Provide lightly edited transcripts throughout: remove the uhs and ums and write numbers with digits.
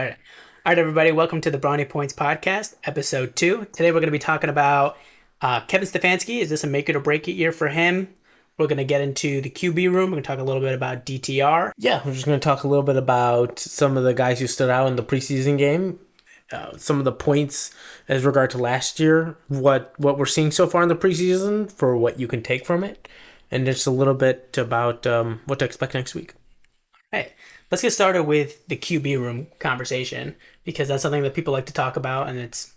All right, everybody, welcome to the Brownie Points Podcast, episode 2. Today we're going to be talking about Kevin Stefanski. Is this a make it or break it year for him? We're going to get into the QB room. We're going to talk a little bit about DTR. Yeah, we're just going to talk a little bit about some of the guys who stood out in the preseason game, some of the points as regard to last year, what we're seeing so far in the preseason for what you can take from it, and just a little bit about what to expect next week. All right, let's get started with the QB room conversation because that's something that people like to talk about, and it's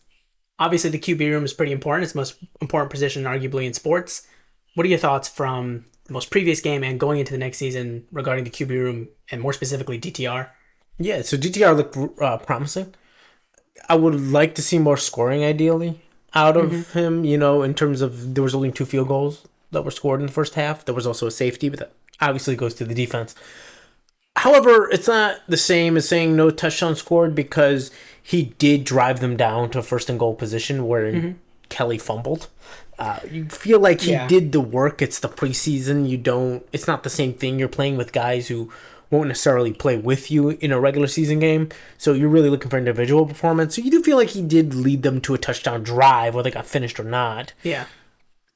obviously the QB room is pretty important. It's the most important position arguably in sports. What are your thoughts from the most previous game and going into the next season regarding the QB room and more specifically DTR? Yeah, so DTR looked promising. I would like to see more scoring ideally out of him, in terms of there was only 2 field goals that were scored in the first half. There was also a safety, but that obviously goes to the defense. However, it's not the same as saying no touchdown scored because he did drive them down to first and goal position where Kelly fumbled. You feel like he did the work. It's the preseason. It's not the same thing. You're playing with guys who won't necessarily play with you in a regular season game. So you're really looking for individual performance. So you do feel like he did lead them to a touchdown drive, whether they got finished or not. Yeah.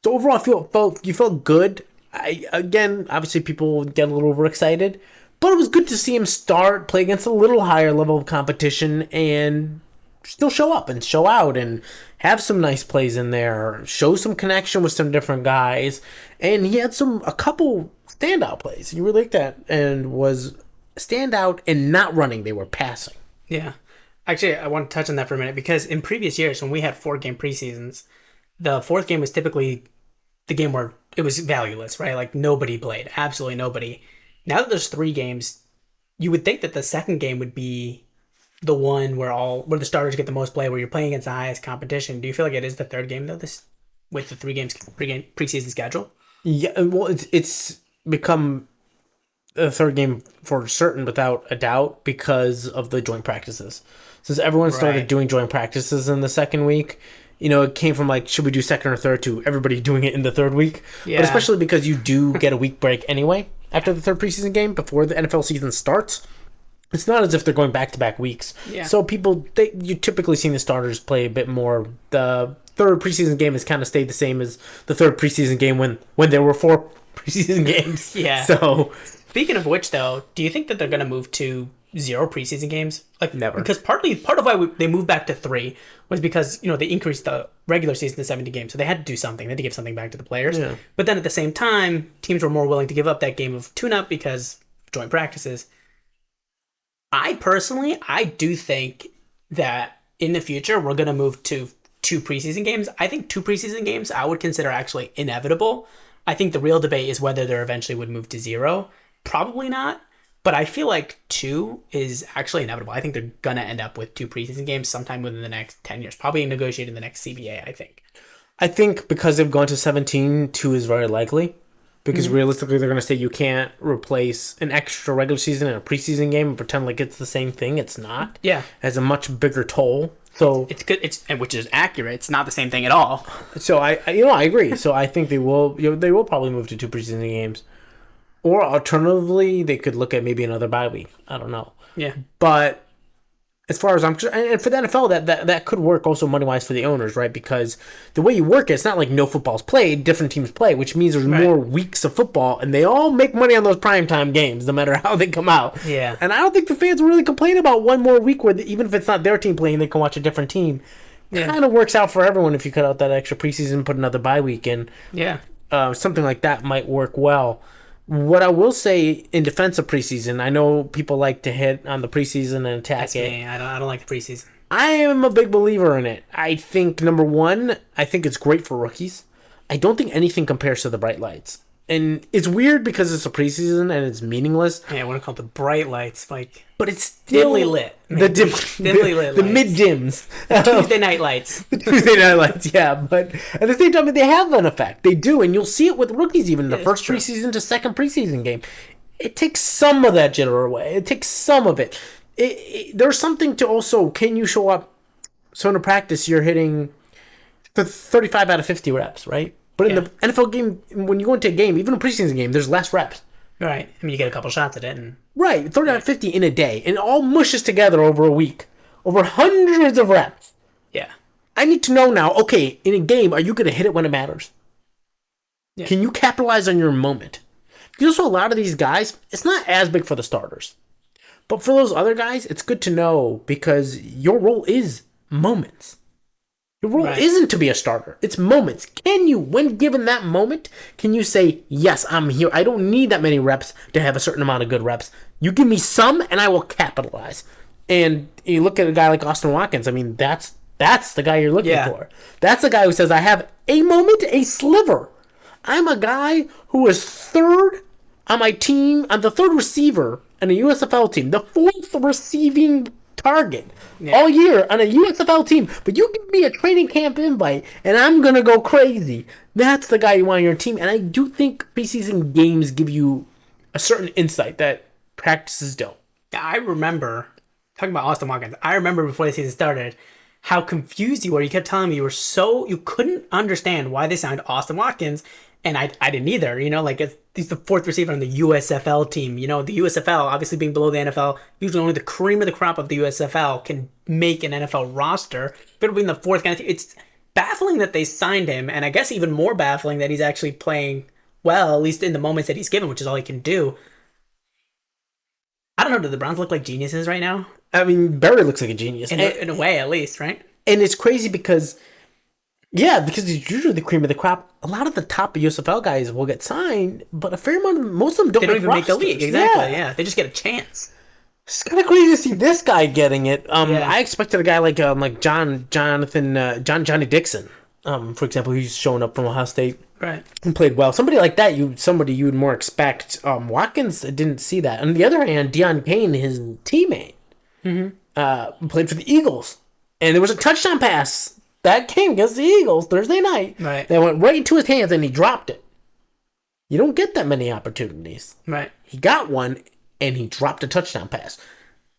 So overall, you felt good. Obviously people get a little overexcited. But it was good to see him play against a little higher level of competition and still show up and show out and have some nice plays in there, show some connection with some different guys. And he had a couple standout plays. You really liked that and was standout and not running. They were passing. Yeah. Actually, I want to touch on that for a minute because in previous years when we had 4-game preseasons, the 4th game was typically the game where it was valueless, right? Like nobody played. Absolutely nobody. Now that there's 3 games, you would think that the second game would be the one where the starters get the most play, where you're playing against the highest competition. Do you feel like it is the 3rd game though? With the 3 games preseason schedule? Yeah, well, it's become the 3rd game for certain, without a doubt, because of the joint practices. Since everyone started doing joint practices in the second week, it came from should we do second or third to everybody doing it in the 3rd week. Yeah. But especially because you do get a week break anyway after the 3rd preseason game before the NFL season starts. It's not as if they're going back-to-back weeks. Yeah. So you typically see the starters play a bit more. The 3rd preseason game has kind of stayed the same as the 3rd preseason game when there were 4 preseason games. Yeah. So speaking of which, though, do you think that they're going to move to 0 preseason games? Never. Because part of why they moved back to 3 was because they increased the regular season to 70 games, so they had to do something. They had to give something back to the players. Yeah. But then at the same time, teams were more willing to give up that game of tune-up because joint practices. I do think that in the future we're going to move to 2 preseason games. I think 2 preseason games I would consider actually inevitable. I think the real debate is whether there eventually would move to 0. Probably not. But I feel like 2 is actually inevitable. I think they're going to end up with 2 preseason games sometime within the next 10 years. Probably negotiated in the next CBA, I think. I think because they've gone to 17, 2 is very likely. Because realistically, they're going to say you can't replace an extra regular season and a preseason game and pretend like it's the same thing. It's not. Yeah. It has a much bigger toll. So it's good. Which is accurate. It's not the same thing at all. So I agree. So I think they will probably move to 2 preseason games. Or alternatively, they could look at maybe another bye week. I don't know. Yeah. But as far as I'm concerned, and for the NFL, that could work also money-wise for the owners, right? Because the way you work it, it's not like no football's played, different teams play, which means there's more weeks of football, and they all make money on those primetime games, no matter how they come out. Yeah. And I don't think the fans will really complain about one more week where even if it's not their team playing, they can watch a different team. Yeah. Kind of works out for everyone if you cut out that extra preseason, put another bye week in. Yeah. Something like that might work well. What I will say in defense of preseason, I know people like to hit on the preseason and attack That's it. me. I don't like the preseason. I am a big believer in it. I think, number one, I think it's great for rookies. I don't think anything compares to the bright lights. And it's weird because it's a preseason and it's meaningless. Yeah, I want to call it the bright lights, but it's still dimly lit. Dimly lit. The mid dims. Tuesday night lights. The Tuesday night lights, yeah. But at the same time, they have an effect. They do, and you'll see it with rookies. Even the first preseason to second preseason game, it takes some of that jitter away. It takes some of it. There's something to also. Can you show up? So in a practice, you're hitting the 35 out of 50 reps, right? But in the NFL game, when you go into a game, even a preseason game, there's less reps. Right. I mean, you get a couple shots at it. And Right. Throw down 50 in a day. And it all mushes together over a week. Over hundreds of reps. yeah. I need to know now, okay, in a game, are you going to hit it when it matters? Yeah. Can you capitalize on your moment? Because also a lot of these guys, it's not as big for the starters. But for those other guys, it's good to know because your role is moments. Your role isn't to be a starter. It's moments. Can you, when given that moment, can you say, yes, I'm here. I don't need that many reps to have a certain amount of good reps. You give me some and I will capitalize. And you look at a guy like Austin Watkins. I mean, that's the guy you're looking for. That's the guy who says, I have a moment, a sliver. I'm a guy who is third on my team. I'm the third receiver on a USFL team. The fourth receiving target all year on a USFL team. But you give me a training camp invite and I'm going to go crazy. That's the guy you want on your team. And I do think preseason games give you a certain insight that practices don't. I remember, talking about Austin Watkins, I remember before the season started how confused you were. You kept telling me you couldn't understand why they signed Austin Watkins. And I didn't either, like he's the fourth receiver on the USFL team. The USFL, obviously being below the NFL, usually only the cream of the crop of the USFL can make an NFL roster. But being the fourth guy, it's baffling that they signed him. And I guess even more baffling that he's actually playing well, at least in the moments that he's given, which is all he can do. I don't know, do the Browns look like geniuses right now? I mean, Barry looks like a genius. In a way, at least, right? And it's crazy because he's usually the cream of the crop. A lot of the top USFL guys will get signed, but a fair amount of most of them don't even make the league. Exactly. Yeah, they just get a chance. It's kind of crazy to see this guy getting it. I expected a guy like Johnny Dixon, for example, who's showing up from Ohio State, right, and played well. Somebody like that, you would more expect. Watkins didn't see that. On the other hand, Deion Kane, his teammate, played for the Eagles, and there was a touchdown pass that came against the Eagles Thursday night. Right. That went right into his hands and he dropped it. You don't get that many opportunities. Right. He got one and he dropped a touchdown pass.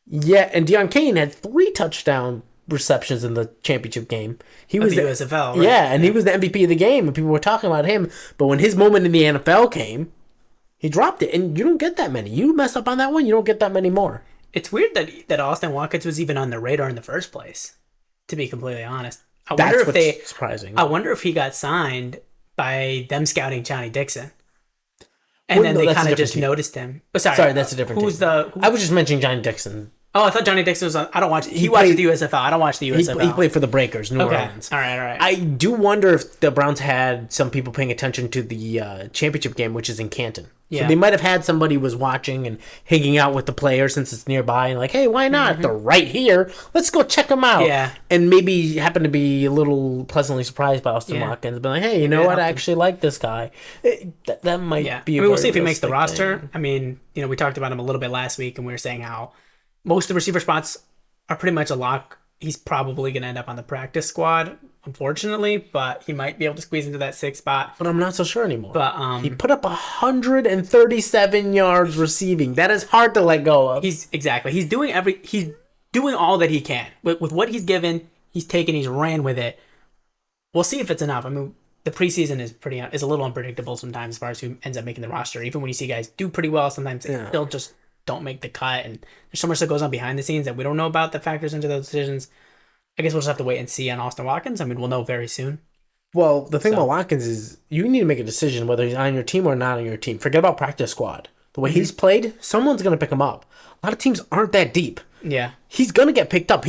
Yeah, and Deion Kane had 3 touchdown receptions in the championship game. He was the USFL, right? Yeah, and he was the MVP of the game and people were talking about him. But when his moment in the NFL came, he dropped it. And you don't get that many. You mess up on that one, you don't get that many more. It's weird that Austin Watkins was even on the radar in the first place, to be completely honest. Surprising. I wonder if he got signed by them scouting Johnny Dixon, and then they kind of just noticed him. Oh, sorry, that's a different. I was just mentioning Johnny Dixon. Oh, I thought Johnny Dixon was on. I don't watch. He watches the USFL. I don't watch the USFL. He played for the Breakers, New Orleans. All right. I do wonder if the Browns had some people paying attention to the championship game, which is in Canton. Yeah. So they might have had somebody who was watching and hanging out with the players since it's nearby and like, hey, why not? Mm-hmm. They're right here. Let's go check them out. Yeah. And maybe happen to be a little pleasantly surprised by Austin Watkins. But like, hey, you know what? I actually like this guy. That might be we'll see if he makes the roster. Thing. I mean, we talked about him a little bit last week and we were saying how most of the receiver spots are pretty much a lock. He's probably going to end up on the practice squad, unfortunately, but he might be able to squeeze into that 6th spot. But I'm not so sure anymore. But he put up 137 yards receiving. That is hard to let go of. He's doing all that he can. With what he's given, he's ran with it. We'll see if it's enough. I mean, the preseason is a little unpredictable sometimes as far as who ends up making the roster. Even when you see guys do pretty well, sometimes they still just don't make the cut, and there's so much that goes on behind the scenes that we don't know about that factors into those decisions. I guess we'll just have to wait and see on Austin Watkins. I mean, we'll know very soon. Well, the thing about Watkins is you need to make a decision whether he's on your team or not on your team. Forget about practice squad. The way he's played, someone's going to pick him up. A lot of teams aren't that deep. Yeah. He's going to get picked up.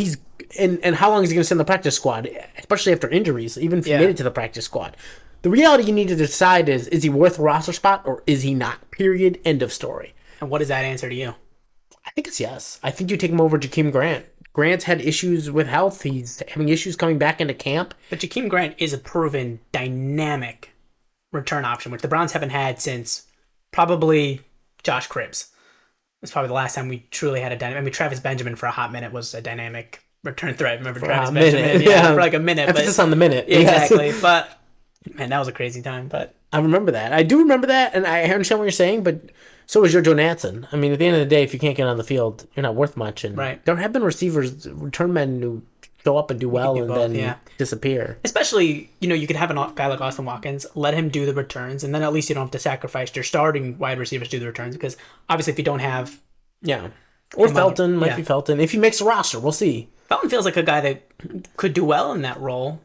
And how long is he going to sit in the practice squad, especially after injuries, even if he made it to the practice squad? The reality you need to decide is he worth a roster spot or is he not? Period. End of story. And what is that answer to you? I think it's yes. I think you take him over Jakeem Grant. Grant's had issues with health. He's having issues coming back into camp. But Jakeem Grant is a proven dynamic return option, which the Browns haven't had since probably Josh Cribbs. It's probably the last time we truly had a dynamic. I mean, Travis Benjamin for a hot minute was a dynamic return threat. Remember Travis Benjamin? Yeah, for like a minute. Emphasis on the minute. Exactly. Yes. But, man, that was a crazy time. But I remember that. I do remember that, and I understand what you're saying, but so is Joe Natson. I mean, at the end of the day, if you can't get on the field, you're not worth much. And there have been return men who show up and do well and both, then disappear. Especially, you could have a guy like Austin Watkins, let him do the returns, and then at least you don't have to sacrifice your starting wide receivers to do the returns, because obviously if you don't have... Yeah. Or Felton, might be Felton. If he makes the roster, we'll see. Felton feels like a guy that could do well in that role.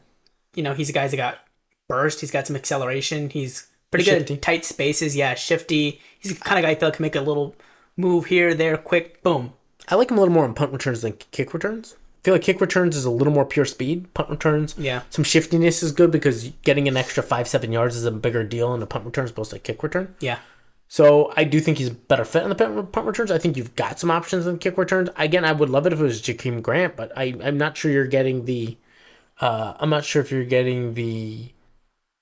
He's a guy that got burst, he's got some acceleration, he's pretty good in tight spaces, shifty. He's the kind of guy I feel like can make a little move here, there, quick, boom. I like him a little more on punt returns than kick returns. I feel like kick returns is a little more pure speed. Punt returns, some shiftiness is good because getting an extra 5-7 yards is a bigger deal in a punt return as opposed to a kick return. Yeah. So I do think he's a better fit in the punt returns. I think you've got some options in kick returns. Again, I would love it if it was Jakeem Grant, but I'm not sure you're getting the... I'm not sure if you're getting the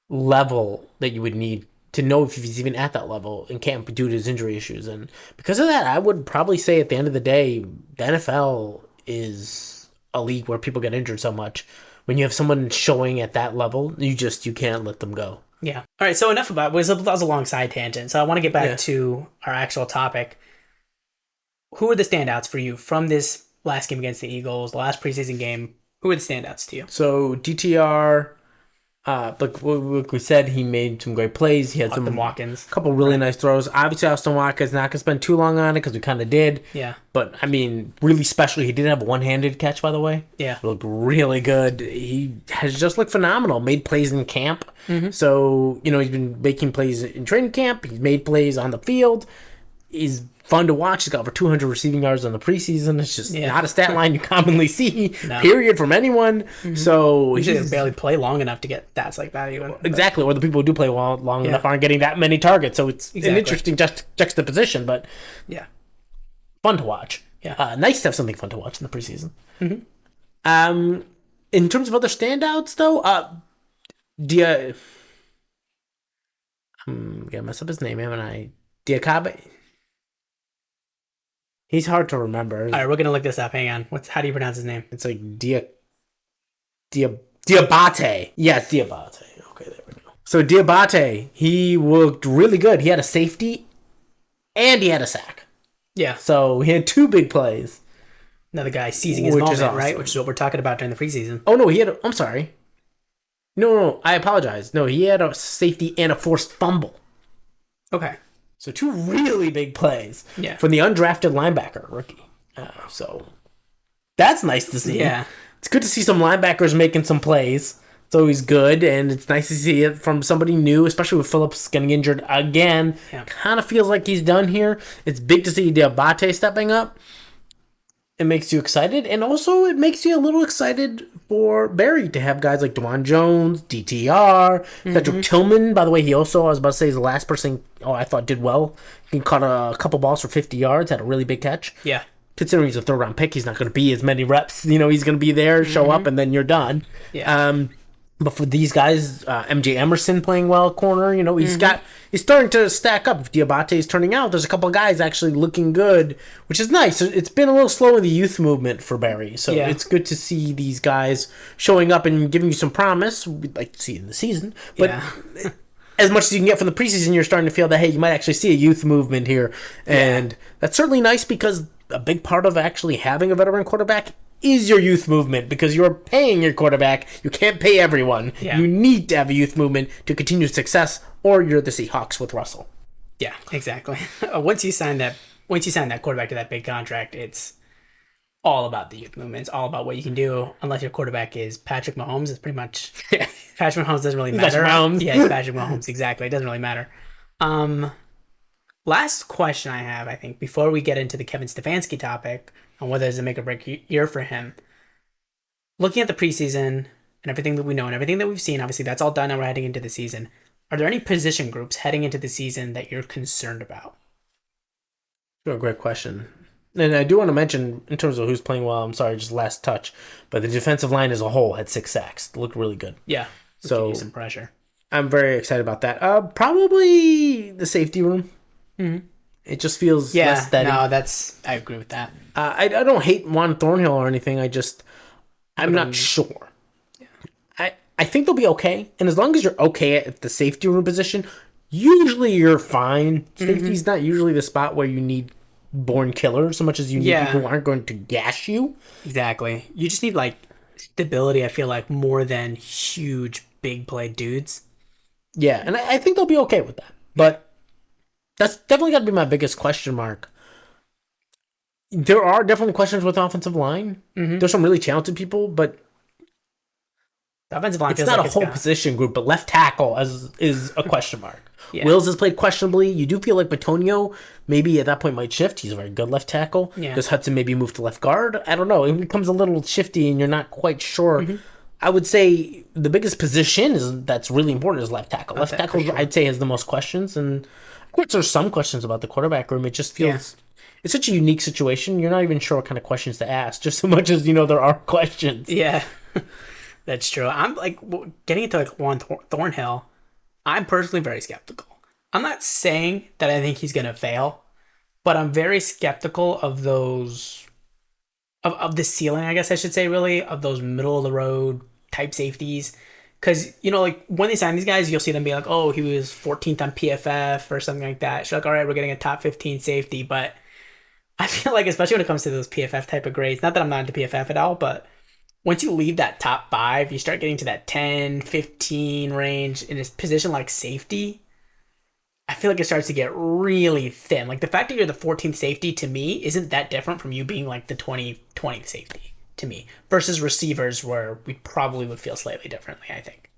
level that you would need to know if he's even at that level in camp due to his injury issues. And because of that, I would probably say at the end of the day, the NFL is a league where people get injured so much. When you have someone showing at that level, you can't let them go. Yeah. All right, so enough about that was a long side tangent. So I want to get back to our actual topic. Who are the standouts for you from this last game against the Eagles, the last preseason game? Who are the standouts to you? So DTR, like we said, he made some great plays. He had Austin Watkins, a couple really nice throws. Obviously, Austin Watkins, not going to spend too long on it because we kind of did. Yeah. But, I mean, really special. He did have a one-handed catch, by the way. Yeah. Looked really good. He has just looked phenomenal. Made plays in camp. Mm-hmm. So, he's been making plays in training camp. He's made plays on the field. He's fun to watch. He's got over 200 receiving yards on the preseason. It's just not a stat line you commonly see, period, from anyone. Mm-hmm. So he barely play long enough to get stats like that even. Exactly. Or the people who do play long enough aren't getting that many targets. So it's an interesting juxtaposition, but fun to watch. Yeah. Nice to have something fun to watch in the preseason. Mm-hmm. In terms of other standouts, though, I'm gonna mess up his name, haven't I? Diakabe. He's hard to remember. All right, we're gonna look this up. Hang on. How do you pronounce his name? It's like Diabate. Yes, Diabate. Okay, there we go. So Diabate, he looked really good. He had a safety, and he had a sack. Yeah. So he had 2 big plays. Another guy seizing his moment, awesome. Right? Which is what we're talking about during the preseason. Oh no, I'm sorry. No, I apologize. No, he had a safety and a forced fumble. Okay. So 2 really big plays from the undrafted linebacker rookie. So that's nice to see. Yeah. It's good to see some linebackers making some plays. It's always good, and it's nice to see it from somebody new, especially with Phillips getting injured again. Yeah. Kind of feels like he's done here. It's big to see Diabate stepping up. It makes you excited, and also it makes you a little excited for Barry to have guys like DeJuan Jones, DTR, Cedric Tillman. By the way, I was about to say, is the last person I thought did well. He caught a couple balls for 50 yards, had a really big catch. Yeah. Considering he's a third-round pick, he's not going to be as many reps. He's going to be there, show up, and then you're done. Yeah. But for these guys, MJ Emerson playing well at corner, he's starting to stack up. If Diabate is turning out, there's a couple of guys actually looking good, which is nice. It's been a little slow in the youth movement for Barry, so it's good to see these guys showing up and giving you some promise. We'd like to see it in the season, but as much as you can get from the preseason, you're starting to feel that, hey, you might actually see a youth movement here, and that's certainly nice because a big part of actually having a veteran quarterback is your youth movement, because you're paying your quarterback. You can't pay everyone. Yeah. You need to have a youth movement to continue success, or you're the Seahawks with Russell. Yeah, exactly. Once you sign that quarterback to that big contract, it's all about the youth movement. It's all about what you can do. Unless your quarterback is Patrick Mahomes, it's pretty much Patrick Mahomes doesn't really matter. He's Patrick Mahomes, exactly. It doesn't really matter. Last question I have, I think, before we get into the Kevin Stefanski topic on whether it's a make or break year for him. Looking at the preseason and everything that we know and everything that we've seen, obviously that's all done and we're heading into the season. Are there any position groups heading into the season that you're concerned about? Oh, great question. And I do want to mention, in terms of who's playing well, I'm sorry, just last touch, but the defensive line as a whole had 6 sacks. It looked really good. Yeah. So some pressure. I'm very excited about that. Probably the safety room. Mm-hmm. It just feels less steady. No, I agree with that. I don't hate Juan Thornhill or anything. I'm not sure. Yeah. I think they'll be okay. And as long as you're okay at the safety room position, usually you're fine. Safety's not usually the spot where you need born killers so much as you need people who aren't going to gash you. Exactly. You just need stability, I feel like, more than huge, big play dudes. Yeah, and I think they'll be okay with that. But that's definitely got to be my biggest question mark. There are definitely questions with offensive line. Mm-hmm. There's some really talented people, but the offensive line it's not a whole position group, but left tackle is a question mark. Yeah. Wills has played questionably. You do feel like Batonio maybe at that point might shift. He's a very good left tackle. Yeah. Does Hudson maybe move to left guard? I don't know. It becomes a little shifty and you're not quite sure. Mm-hmm. I would say the biggest position that's really important is left tackle. Left tackle, sure. I'd say, has the most questions. And of course, there's some questions about the quarterback room. It just feels... Yeah. It's such a unique situation. You're not even sure what kind of questions to ask, just so much as, there are questions. Yeah, that's true. I'm like, getting into like Juan Thornhill, I'm personally very skeptical. I'm not saying that I think he's going to fail, but I'm very skeptical of those, of the ceiling, I guess I should say, really, of those middle of the road type safeties. Because, like when they sign these guys, you'll see them be like, oh, he was 14th on PFF or something like that. So like, all right, we're getting a top 15 safety, but I feel like, especially when it comes to those PFF type of grades, not that I'm not into PFF at all, but once you leave that top 5, you start getting to that 10, 15 range in a position like safety, I feel like it starts to get really thin. Like the fact that you're the 14th safety to me isn't that different from you being like the 20th safety to me versus receivers where we probably would feel slightly differently, I think.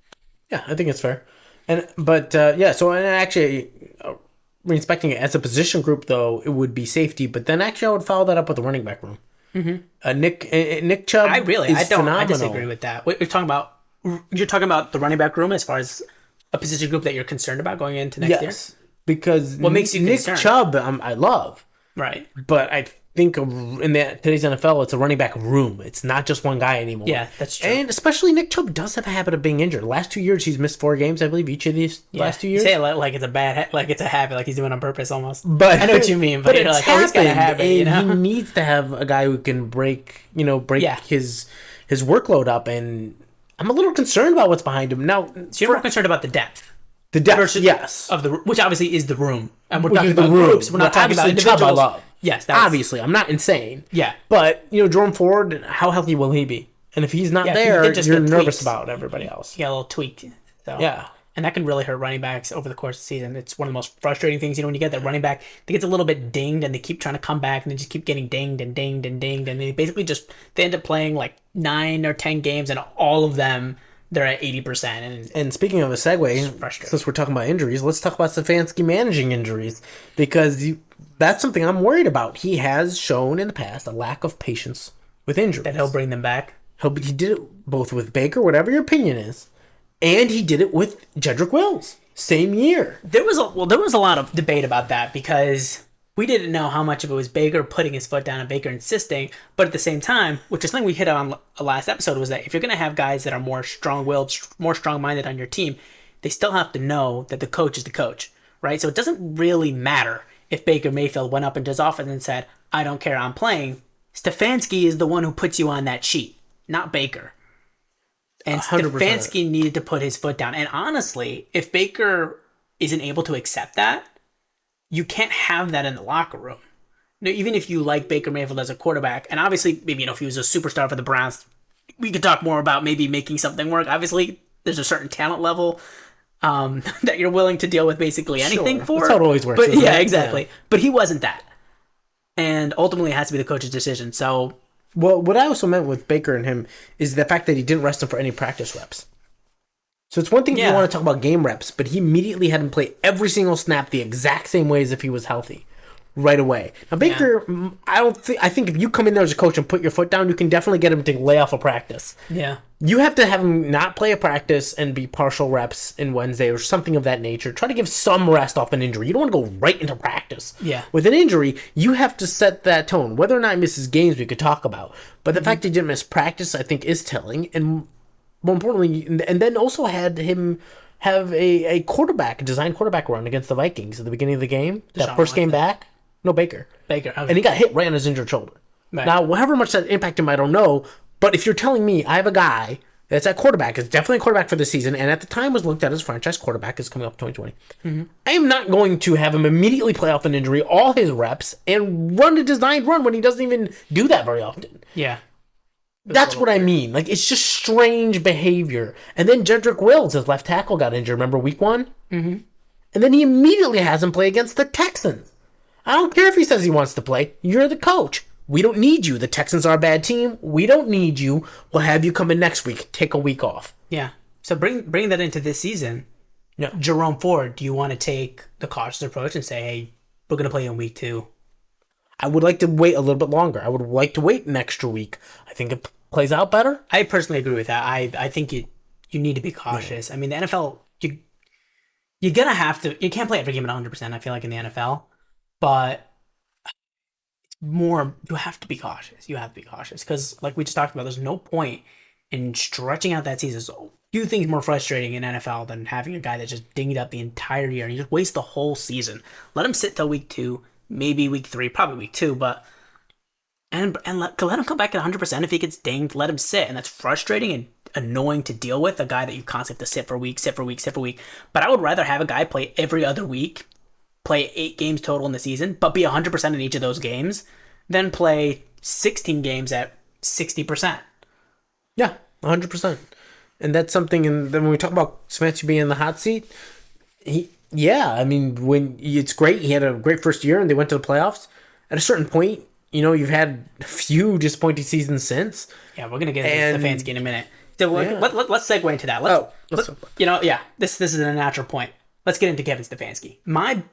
Yeah, I think it's fair. So actually... Respecting it as a position group, though, it would be safety. But then actually, I would follow that up with the running back room. Mm-hmm. Nick Chubb. I disagree with that. What you're talking about? You're talking about the running back room as far as a position group that you're concerned about going into next year. Yes, because what makes you Nick concerned? Chubb, I love. Right, but I think in today's NFL, it's a running back room. It's not just one guy anymore. Yeah, that's true. And especially Nick Chubb does have a habit of being injured. The last 2 years, he's missed 4 games, I believe, each of these last 2 years. You say it like it's a bad, like it's a habit, like he's doing it on purpose almost. But I know what you mean. But you're like, he's got a habit. And he needs to have a guy who can break his workload up. And I'm a little concerned about what's behind him now. So you're more concerned about the depth. The depth, yes, which obviously is the room, and we're talking about groups. We're not talking about individuals. Chubb I love. Yes, obviously, I'm not insane. Yeah, but Jerome Ford, how healthy will he be? And if he's not there, you're nervous about everybody else. Yeah, a little tweak. So. Yeah, and that can really hurt running backs over the course of the season. It's one of the most frustrating things. When you get that running back that gets a little bit dinged, and they keep trying to come back, and they just keep getting dinged and dinged and dinged, and they basically they end up playing like 9 or 10 games, and all of them. They're at 80%. And speaking of a segue, since we're talking about injuries, let's talk about Stefanski managing injuries. Because that's something I'm worried about. He has shown in the past a lack of patience with injuries. That he'll bring them back? He did it both with Baker, whatever your opinion is, and he did it with Jedrick Wills. Same year. There was a lot of debate about that because... we didn't know how much of it was Baker putting his foot down and Baker insisting, but at the same time, which is something we hit on last episode, was that if you're going to have guys that are more strong-willed, more strong-minded on your team, they still have to know that the coach is the coach, right? So it doesn't really matter if Baker Mayfield went up into his office and said, I don't care, I'm playing. Stefanski is the one who puts you on that sheet, not Baker. And 100%. Stefanski needed to put his foot down. And honestly, if Baker isn't able to accept that, you can't have that in the locker room. Even if you like Baker Mayfield as a quarterback, and obviously, maybe if he was a superstar for the Browns, we could talk more about maybe making something work. Obviously, there's a certain talent level that you're willing to deal with basically anything for. That's how it always works. But yeah, exactly. Yeah. But he wasn't that, and ultimately, it has to be the coach's decision. So, well, what I also meant with Baker and him is the fact that he didn't rest him for any practice reps. So it's one thing if you want to talk about game reps, but he immediately had him play every single snap the exact same way as if he was healthy, right away. Now Baker, I think if you come in there as a coach and put your foot down, you can definitely get him to lay off a practice. Yeah. You have to have him not play a practice and be partial reps in Wednesday or something of that nature. Try to give some rest off an injury. You don't want to go right into practice. Yeah. With an injury, you have to set that tone. Whether or not he misses games, we could talk about. But the fact he didn't miss practice, I think, is telling. And more importantly, and then also had him have a designed quarterback run against the Vikings at the beginning of the game. That first game back. No, Baker. Okay. And he got hit right on his injured shoulder. Right. Now, however much that impacted him, I don't know. But if you're telling me I have a guy that's at quarterback, is definitely a quarterback for the season, and at the time was looked at as franchise quarterback, is coming up 2020. I am not going to have him immediately play off an injury, all his reps, and run a designed run when he doesn't even do that very often. Yeah. That's what I mean. Like, it's just strange behavior. And then Jedrick Wills, his left tackle, got injured. Remember week 1? Mm-hmm. And then he immediately has him play against the Texans. I don't care if he says he wants to play. You're the coach. We don't need you. The Texans are a bad team. We don't need you. We'll have you come in next week. Take a week off. Yeah. So bring that into this season. Yeah. Jerome Ford, do you want to take the cautious approach and say, hey, we're going to play in week 2? I would like to wait a little bit longer. I would like to wait an extra week. I think it plays out better. I personally agree with that. I think you need to be cautious. I mean, the NFL, you're going to have to... You can't play every game at 100%, I feel like, in the NFL. But it's more... You have to be cautious. You have to be cautious. Because, like we just talked about, there's no point in stretching out that season. So few things more frustrating in NFL than having a guy that just dinged up the entire year and you just waste the whole season. Let him sit till week 2, maybe week 3, probably week 2, but and let him come back at 100% if he gets dinged. Let him sit, and that's frustrating and annoying to deal with. A guy that you constantly have to sit for a week. But I would rather have a guy play every other week, play 8 games total in the season, but be 100% in each of those games, than play 16 games at 60%. Yeah, 100%. And that's something, and then when we talk about Stefanski being in the hot seat, it's great. He had a great first year, and they went to the playoffs. At a certain point, you've had a few disappointing seasons since. Yeah, we're gonna get into Stefanski in a minute. So let's segue into that. This is a natural point. Let's get into Kevin Stefanski. My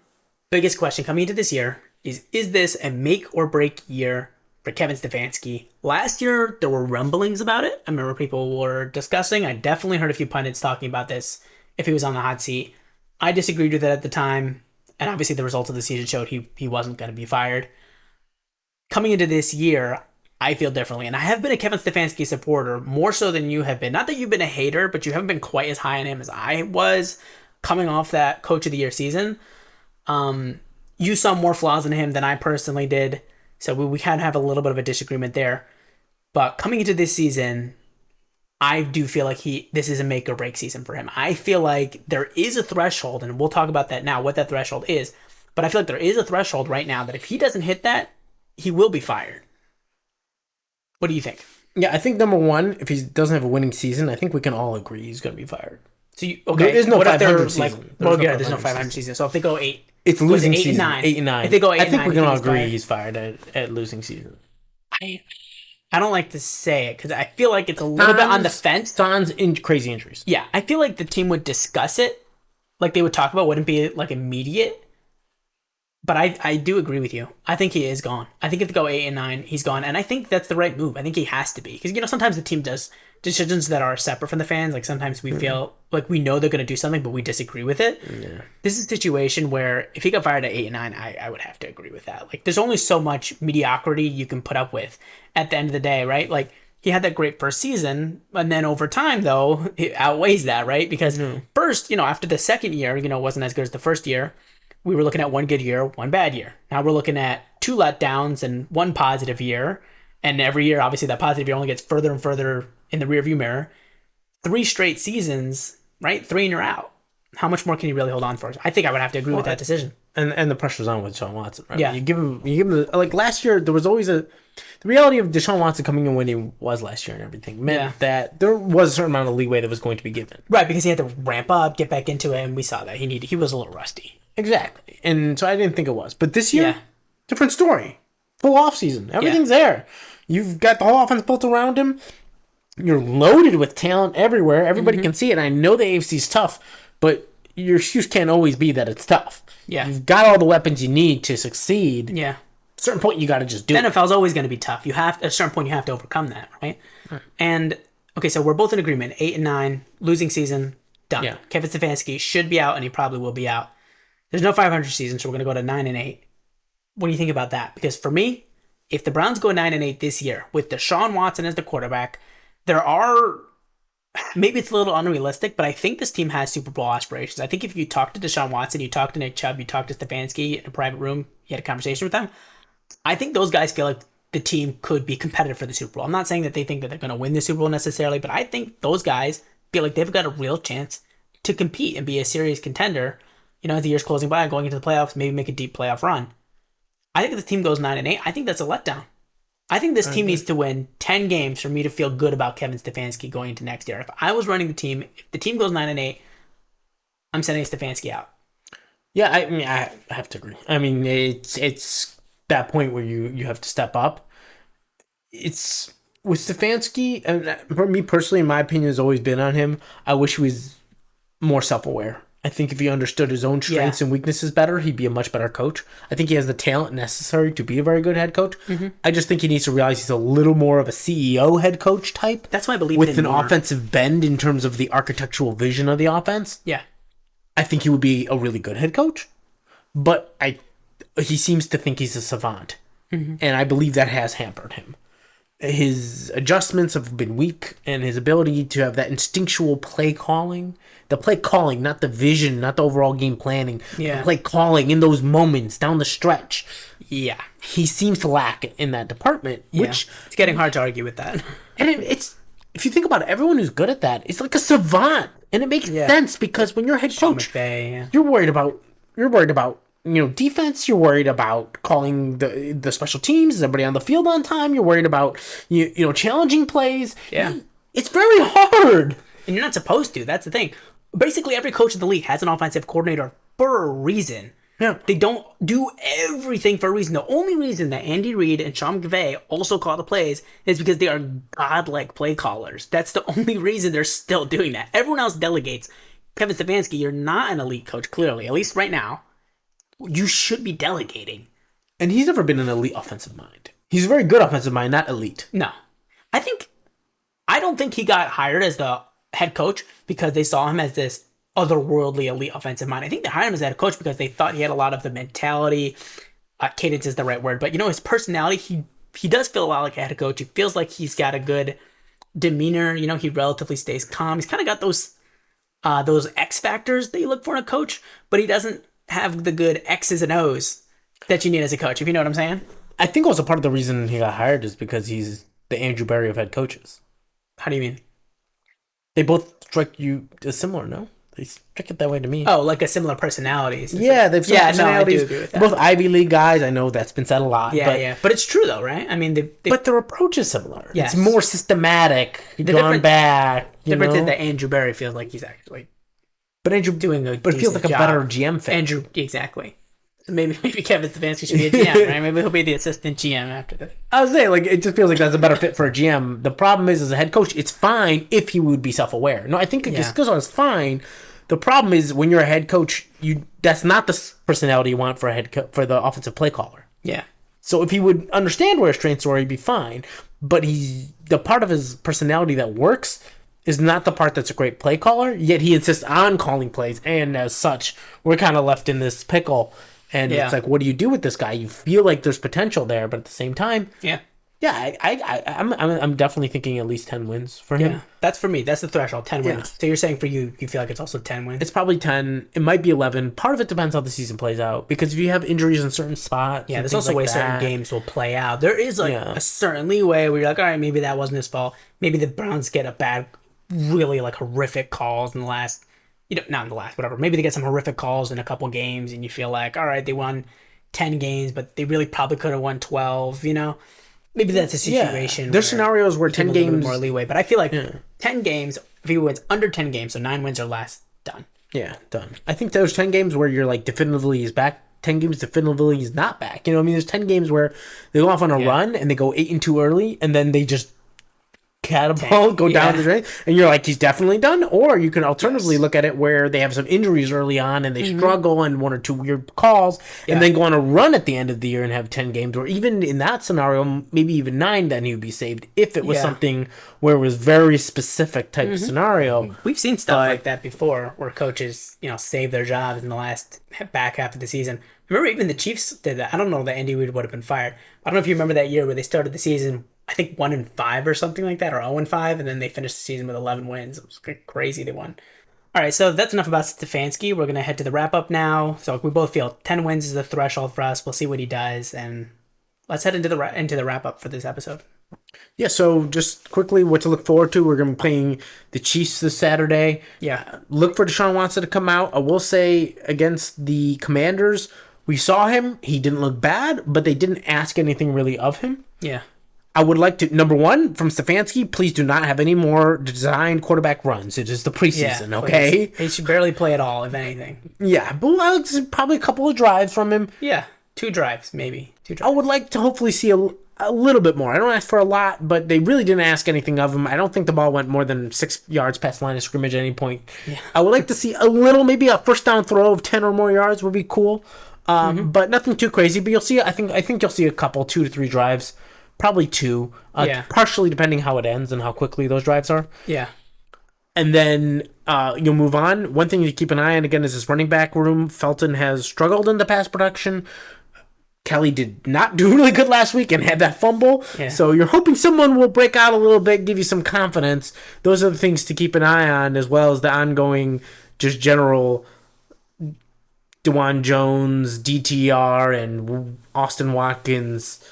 biggest question coming into this year is this a make or break year for Kevin Stefanski? Last year, there were rumblings about it. I remember people were discussing. I definitely heard a few pundits talking about this if he was on the hot seat. I disagreed with it at the time, and obviously the results of the season showed he wasn't going to be fired. Coming into this year, I feel differently, and I have been a Kevin Stefanski supporter more so than you have been. Not that you've been a hater, but you haven't been quite as high on him as I was coming off that Coach of the Year season. You saw more flaws in him than I personally did. So we kind of have a little bit of a disagreement there. But coming into this season, I do feel like this is a make or break season for him. I feel like there is a threshold, and we'll talk about that now, what that threshold is. But I feel like there is a threshold right now that if he doesn't hit that, he will be fired. What do you think? Yeah, I think number one, if he doesn't have a winning season, I think we can all agree he's going to be fired. So there is no 500 season. There's no 500 season. So if they go 8... It's losing 8 and 9. 8 and 9. If they go 8 I think we can all agree fired. he's fired at losing season. I don't like to say it because I feel like it's a little bit on the fence. Sans crazy injuries. Yeah, I feel like the team would discuss it, like they would talk about. Wouldn't be like immediate. But I do agree with you. I think he is gone. I think if they go 8 and 9, he's gone, and I think that's the right move. I think he has to be because sometimes the team does decisions that are separate from the fans. Like sometimes we feel like we know they're going to do something, but we disagree with it. Yeah. This is a situation where if he got fired at 8 and 9, I would have to agree with that. Like there's only so much mediocrity you can put up with at the end of the day, right? Like he had that great first season, and then over time though, it outweighs that, right? Because first, after the second year, wasn't as good as the first year. We were looking at one good year, one bad year. Now we're looking at 2 letdowns and 1 positive year. And every year, obviously, that positive year only gets further and further in the rearview mirror. 3 straight seasons, right? 3 and you're out. How much more can you really hold on for? I think I would have to agree with that decision. And the pressure's on with Deshaun Watson, right? Yeah. You give him like last year, there was always the reality of Deshaun Watson coming in when he was last year and everything meant that there was a certain amount of leeway that was going to be given. Right, because he had to ramp up, get back into it, and we saw that. He was a little rusty. Exactly. And so I didn't think it was. But this year, different story. Full offseason. Everything's there. You've got the whole offense built around him. You're loaded with talent everywhere. Everybody can see it. I know the AFC's tough, but your excuse can't always be that it's tough. Yeah. You've got all the weapons you need to succeed. Yeah. At a certain point, you got to just do it. NFL's always going to be tough. At a certain point, you have to overcome that, right? And, okay, so we're both in agreement. 8 and 9, losing season, done. Yeah. Kevin Stefanski should be out, and he probably will be out. There's no 500 season, so we're going to go to 9 and 8. What do you think about that? Because for me, if the Browns go 9 and 8 this year with Deshaun Watson as the quarterback, maybe it's a little unrealistic, but I think this team has Super Bowl aspirations. I think if you talk to Deshaun Watson, you talk to Nick Chubb, you talk to Stefanski in a private room, you had a conversation with them, I think those guys feel like the team could be competitive for the Super Bowl. I'm not saying that they think that they're going to win the Super Bowl necessarily, but I think those guys feel like they've got a real chance to compete and be a serious contender. As the year's closing by and going into the playoffs, maybe make a deep playoff run. I think if the team goes 9 and 8, I think that's a letdown. I think this team needs to win 10 games for me to feel good about Kevin Stefanski going into next year. If I was running the team, if the team goes 9-8, I'm sending Stefanski out. Yeah, I mean, I have to agree. I mean, it's that point where you have to step up. It's with Stefanski, and for me personally, in my opinion, has always been on him. I wish he was more self-aware. I think if he understood his own strengths and weaknesses better, he'd be a much better coach. I think he has the talent necessary to be a very good head coach. Mm-hmm. I just think he needs to realize he's a little more of a CEO head coach type. That's why I believe with an offensive bend in terms of the architectural vision of the offense. Yeah. I think he would be a really good head coach, but he seems to think he's a savant, and I believe that has hampered him. His adjustments have been weak, and his ability to have that instinctual play calling, not the vision, not the overall game planning, the play calling in those moments down the stretch. Yeah. He seems to lack in that department, which it's getting hard to argue with that. And it's, if you think about it, everyone who's good at that is like a savant, and it makes sense because when you're a head coach, you're worried about defense. You're worried about calling the special teams. Is everybody on the field on time? You're worried about challenging plays. Yeah, it's very hard, and you're not supposed to. That's the thing. Basically, every coach in the league has an offensive coordinator for a reason. Yeah, they don't do everything for a reason. The only reason that Andy Reid and Sean McVay also call the plays is because they are godlike play callers. That's the only reason they're still doing that. Everyone else delegates. Kevin Stefanski, you're not an elite coach, clearly, at least right now. You should be delegating. And he's never been an elite offensive mind. He's a very good offensive mind, not elite. No. I don't think he got hired as the head coach because they saw him as this otherworldly elite offensive mind. I think they hired him as head coach because they thought he had a lot of the mentality. Cadence is the right word, but his personality, he does feel a lot like a head coach. He feels like he's got a good demeanor. He relatively stays calm. He's kind of got those X factors that you look for in a coach, but he doesn't have the good X's and O's that you need as a coach, if you know what I'm saying. I think also part of the reason he got hired is because he's the Andrew Berry of head coaches. How do you mean? They both strike you as similar, no? They strike it that way to me. Oh, like a similar personalities. Yeah, they've similar personalities. No, I do agree with that. Both Ivy League guys. I know that's been said a lot. Yeah. But it's true, though, right? I mean, but their approach is similar. Yes. It's more systematic, gone back. The difference is that Andrew Berry feels like he's actually... But Andrew doing a but it feels like job. A better GM fit. Andrew, exactly. So maybe Kevin Stefanski should be a GM, right? Maybe he'll be the assistant GM after this. I was saying, it just feels like that's a better fit for a GM. The problem is, as a head coach, it's fine if he would be self-aware. No, I think skills are fine. The problem is when you're a head coach, that's not the personality you want for a for the offensive play caller. Yeah. So if he would understand where his strengths are, he'd be fine. But the part of his personality that works is not the part that's a great play caller, yet he insists on calling plays, and as such, we're kind of left in this pickle, and it's like, what do you do with this guy? You feel like there's potential there, but at the same time, I'm definitely thinking at least 10 wins for him. Yeah, that's for me. That's the threshold, 10 wins. So you're saying for you feel like it's also 10 wins? It's probably 10. It might be 11. Part of it depends how the season plays out, because if you have injuries in certain spots, there's also ways certain games will play out. There is a certain leeway where you're like, all right, maybe that wasn't his fault. Maybe the Browns get a bad, really horrific calls in the last, not in the last, whatever. Maybe they get some horrific calls in a couple games and you feel like, all right, they won 10 games, but they really probably could have won 12, Maybe that's a situation. There's scenarios where 10 games more leeway, but I feel like 10 games, if he wins under 10 games, so 9 wins or less, done. Yeah, done. I think there's 10 games where you're like definitively he's back. 10 games definitively he's not back. There's 10 games where they go off on a run and they go 8-2 early, and then they just catapult, go down the drain, and you're like, he's definitely done. Or you can alternatively look at it where they have some injuries early on and they struggle and 1 or 2 weird calls, and then go on a run at the end of the year and have 10 games, or even in that scenario, maybe even 9, then he would be saved if it was something where it was very specific type of scenario. We've seen stuff like that before where coaches, save their jobs in the last back half of the season. Remember even the Chiefs did that. I don't know that Andy Reid would have been fired. I don't know if you remember that year where they started the season, I think 1-5 or something like that, or 0-5, and then they finished the season with 11 wins. It was crazy they won. All right, so that's enough about Stefanski. We're going to head to the wrap-up now. So we both feel 10 wins is the threshold for us. We'll see what he does, and let's head into the wrap-up for this episode. Yeah, so just quickly, what to look forward to. We're going to be playing the Chiefs this Saturday. Yeah. Look for Deshaun Watson to come out. I will say, against the Commanders, we saw him. He didn't look bad, but they didn't ask anything really of him. Yeah. I would like to, number one, from Stefanski, please do not have any more designed quarterback runs. It is the preseason, okay? He should barely play at all, if anything. Yeah, but probably a couple of drives from him. Yeah, 2 drives, maybe. 2 drives. I would like to hopefully see a little bit more. I don't ask for a lot, but they really didn't ask anything of him. I don't think the ball went more than 6 yards past the line of scrimmage at any point. Yeah. I would like to see a little, maybe a first down throw of 10 or more yards would be cool. But nothing too crazy. But you'll see, I think you'll see a couple, 2 to 3 drives. Probably 2, partially depending how it ends and how quickly those drives are. Yeah. And then you'll move on. One thing to keep an eye on, again, is this running back room. Felton has struggled in the pass production. Kelly did not do really good last week and had that fumble. Yeah. So you're hoping someone will break out a little bit, give you some confidence. Those are the things to keep an eye on, as well as the ongoing, just general DeJuan Jones, DTR, and Austin Watkins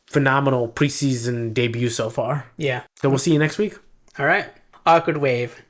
phenomenal preseason debut so far. Yeah. So we'll see you next week. All right. Awkward wave.